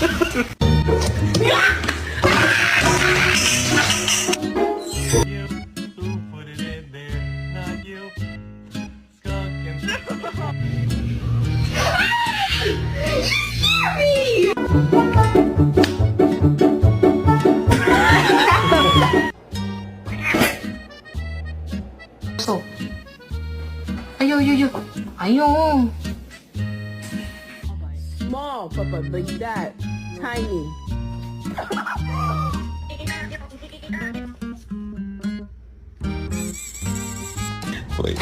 So, ayaw. Ayaw. Small, Papa, like that. Tiny. Wait.